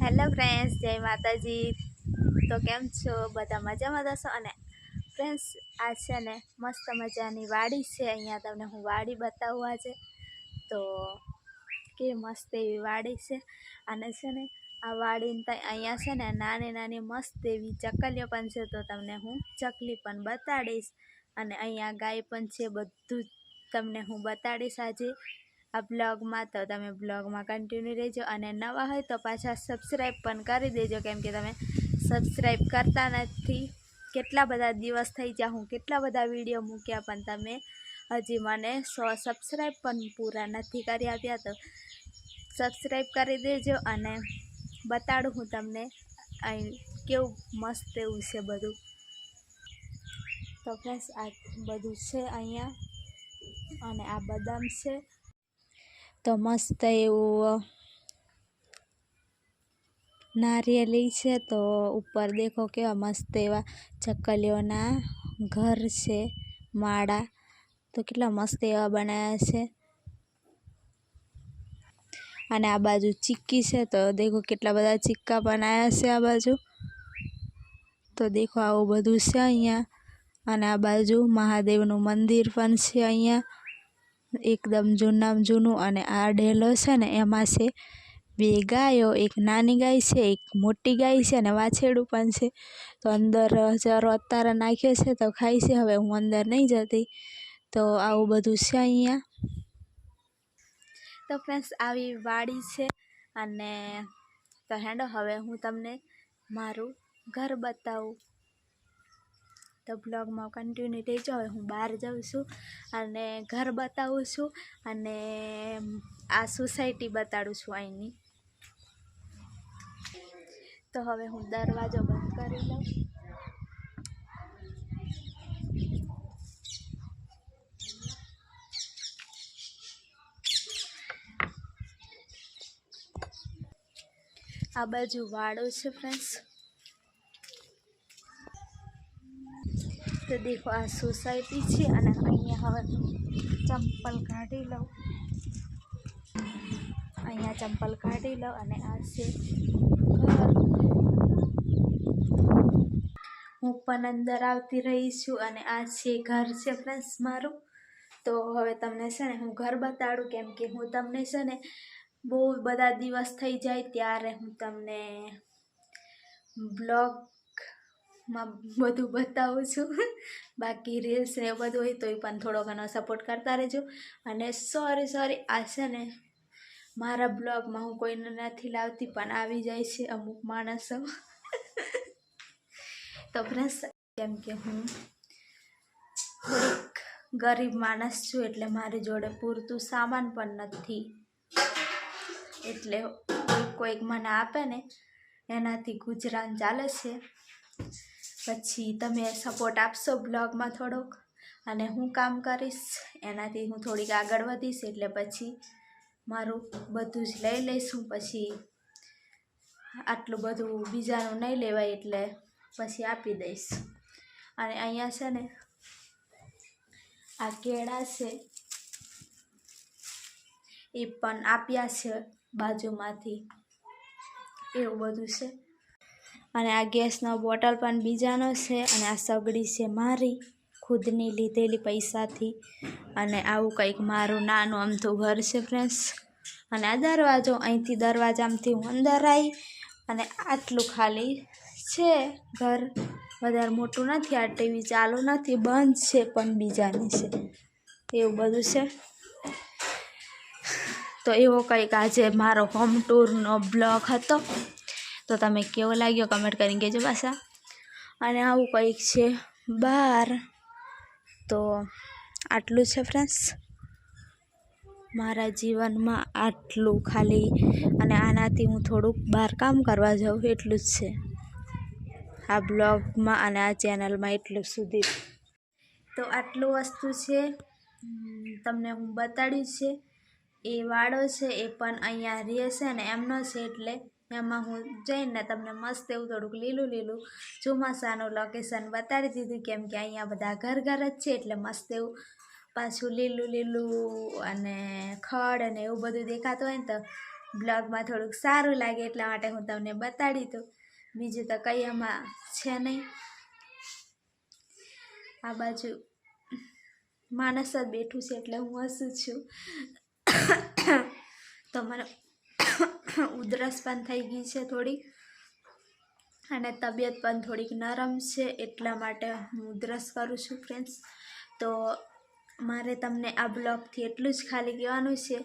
Hello friends, જય માતાજી। તો કેમ છો બધા? મજામાં હશો। અને ફ્રેન્ડ્સ, આ છે ને મસ્ત મજાની વાડી છે। અહીંયા તમને હું વાડી બતાવવા છે। તો કે મસ્ત એવી વાડી છે। અને છે ને આ વાડી અહીંયા છે ને નાની નાની મસ્ત એવી ચકલીઓ પણ છે। તો તમને હું ચકલી પણ બતાડીશ। અને અહીંયા ગાય પણ છે। બધું જ તમને હું બતાડીશ આજે આ બ્લોગમાં। તો તમે બ્લોગમાં કન્ટિન્યુ રહેજો। અને નવા હોય તો પાછા સબસ્ક્રાઈબ પણ કરી દેજો, કેમ કે તમે સબસ્ક્રાઈબ કરતા નથી। કેટલા બધા દિવસ થઈ ગયા, હું કેટલા બધા વિડીયો મૂક્યા, પણ તમે હજી મને 100 સબસ્ક્રાઈબ પણ પૂરા નથી કરી આપ્યા। તો સબસ્ક્રાઈબ કરી દેજો। અને બતાડું હું તમને અહીં કેવું મસ્ત એવું છે બધું। તો ફ્રેન્ડ્સ, આ બધું છે અહીંયા। અને આ બદામ છે। તો મસ્ત એવું નારિયેળી છે। તો ઉપર દેખો કેવા મસ્ત એવા ચકલીઓના ઘર છે, માળા। તો કેટલા મસ્ત એવા બનાવ્યા છે। અને આ બાજુ ચીક્કી છે। તો દેખો કેટલા બધા ચીક્કા બનાવ્યા છે આ બાજુ। તો દેખો આવું બધું છે અહીંયા। અને આ બાજુ મહાદેવનું મંદિર પણ છે અહીંયા, એકદમ જૂનું। અને આ ડેલો છે ને એમાં છે 2 ગાયો, એક નાની ગાય છે, એક મોટી ગાય છે, અને વાછરડું પણ છે। તો અંદર ચરો અત્યારે નાખ્યો છે તો ખાય છે। હવે હું અંદર નહીં જતી। તો આવું બધું છે અહીંયા। તો ફ્રેન્ડ્સ, આવી વાડી છે। અને તો હેડો હવે હું તમને મારું ઘર બતાવું। તો બ્લોગમાં કન્ટિન્યુ રહેજો। હવે હું બહાર જાઉં છું અને ઘર બતાવું છું, અને આ સોસાયટી બતાડું છું અહીંની। તો હવે હું દરવાજો બંધ કરી લઉં। આ બાજુ વાડો છે ફ્રેન્ડ્સ। તો દેખો આ સોસાયટી છે। અને અહીંયા હવે ચંપલ કાઢી લઉં, અહીંયા ચંપલ કાઢી લઉં। અને આ છે ઘર। હું પણ અંદર આવતી રહી છું। અને આ છે ઘર છે ફ્રેન્ડ્સ મારું। તો હવે તમને છે ને હું ઘર બતાડું, કેમ કે હું તમને છે ને બહુ બધા દિવસ થઈ જાય ત્યારે હું તમને બ્લોગમાં બધું બતાવું છું। બાકી રીલ્સ ને એવું બધું હોય તો એ પણ થોડો ઘણો સપોર્ટ કરતા રહેજો। અને સોરી આ છે ને મારા બ્લોગમાં હું કોઈને નથી લાવતી, પણ આવી જાય છે અમુક માણસો। તો ફ્રેન્ડ્સ, કેમ કે હું થોડીક ગરીબ માણસ છું, એટલે મારી જોડે પૂરતું સામાન પણ નથી। એટલે કોઈક મને આપે ને એનાથી ગુજરાન ચાલે છે। પછી તમે સપોર્ટ આપશો બ્લોગમાં થોડોક, અને હું કામ કરીશ એનાથી હું થોડીક આગળ વધીશ। એટલે પછી મારું બધું જ લઈ લઈશું। પછી આટલું બધું બીજાનું નહીં લેવાય, એટલે પછી આપી દઈશ। અને અહીંયા છે ને આ કેળા છે, એ પણ આપ્યા છે બાજુમાંથી, એવું બધું છે। અને આ ગેસનો બોટલ પણ બીજાનો છે। અને આ સગડી છે મારી ખુદની લીધેલી પૈસાથી। અને આવું કંઈક મારું નાનું અમથું ઘર છે ફ્રેન્ડ્સ। અને આ દરવાજો, અહીંથી દરવાજામાંથી હું અંદર આવી, અને આટલું ખાલી છે ઘર, વધારે મોટું નથી। આ ટીવી ચાલુ નથી, બંધ છે, પણ બીજાની છે, એવું બધું છે। તો એવો કંઈક આજે મારો હોમ ટૂરનો બ્લોગ હતો। તો તમે કેવો લાગ્યો કમેન્ટ કરીને કહેજો પાછા। અને આવું કંઈક છે બહાર। તો આટલું છે ફ્રેન્ડ્સ મારા જીવનમાં, આટલું ખાલી। અને આનાથી હું થોડુંક બહાર કામ કરવા જાઉં, એટલું જ છે આ બ્લોગમાં અને આ ચેનલમાં, એટલું સુધી। તો આટલું વસ્તુ છે તમને હું બતાડ્યું છે। એ વાડો છે એ પણ અહીંયા રહે છે ને એમનો છે, એટલે એમાં હું જઈને તમને મસ્ત એવું થોડુંક લીલું ચોમાસાનું લોકેશન બતાડી દીધું, કેમ કે અહીંયા બધા ઘર જ છે। એટલે મસ્ત એવું પાછું લીલું અને ખડ અને એવું બધું દેખાતું હોય ને તો બ્લોગમાં થોડુંક સારું લાગે એટલા માટે હું તમને બતાડી દઉં, બીજું તો કંઈ એમાં છે નહીં. આ બાજુ માણસ જ બેઠું છે એટલે હું હસું છું. તો મને ઉધરસ પણ થઈ ગઈ છે થોડી, અને તબિયત પણ થોડીક નરમ છે એટલા માટે હું ઉધરસ કરું છું ફ્રેન્ડ્સ. તો મારે તમને આ બ્લોગથી એટલું જ ખાલી કહેવાનું છે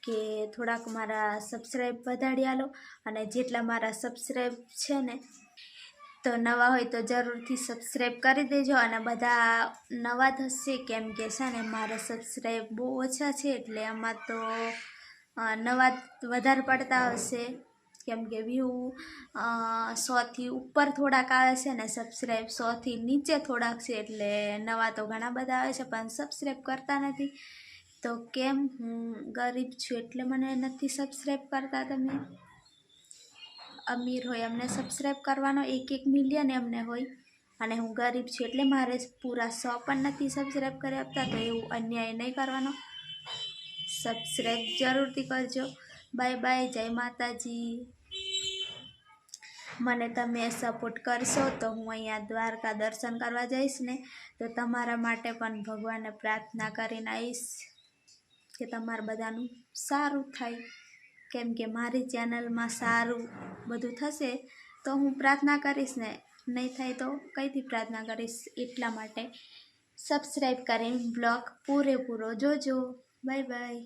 કે થોડાક મારા સબસ્ક્રાઈબ વધારી આલો, અને જેટલા મારા સબસ્ક્રાઈબ છે ને, તો નવા હોય તો જરૂરથી સબસ્ક્રાઈબ કરી દેજો. અને બધા નવા થશે કેમ કે છે ને મારા સબસ્ક્રાઈબ બહુ ઓછા છે, એટલે આમાં તો નવા વધારે પડતા હશે કેમ કે વ્યૂ 100થી ઉપર થોડાક આવે છે ને સબસ્ક્રાઈબ 100થી નીચે થોડાક છે, એટલે નવા તો ઘણા બધા આવે છે પણ સબસ્ક્રાઈબ કરતા નથી. તો કેમ? હું ગરીબ છું એટલે મને નથી સબસ્ક્રાઈબ કરતા. તમે અમીર હોય એમને સબસ્ક્રાઈબ કરવાનો 1 મિલિયન એમને હોય, અને હું ગરીબ છું એટલે મારે પૂરા 100 પણ નથી સબસ્ક્રાઈબ કરી આપતા. તો એવું અન્યાય નહીં કરવાનો, સબસ્ક્રાઈબ જરૂરથી કરજો. બાય બાય, જય માતાજી. મને તમે સપોર્ટ કરશો તો હું અહીંયા દ્વારકા દર્શન કરવા જઈશ ને, તો તમારા માટે પણ ભગવાનને પ્રાર્થના કરીને આવીશ કે તમારા બધાનું સારું થાય. કેમ કે મારી ચેનલમાં સારું બધું થશે તો હું પ્રાર્થના કરીશ ને, નહીં થાય તો કઈથી પ્રાર્થના કરીશ. એટલા માટે સબસ્ક્રાઈબ કરીને બ્લોગ પૂરેપૂરો જોજો. Bye bye.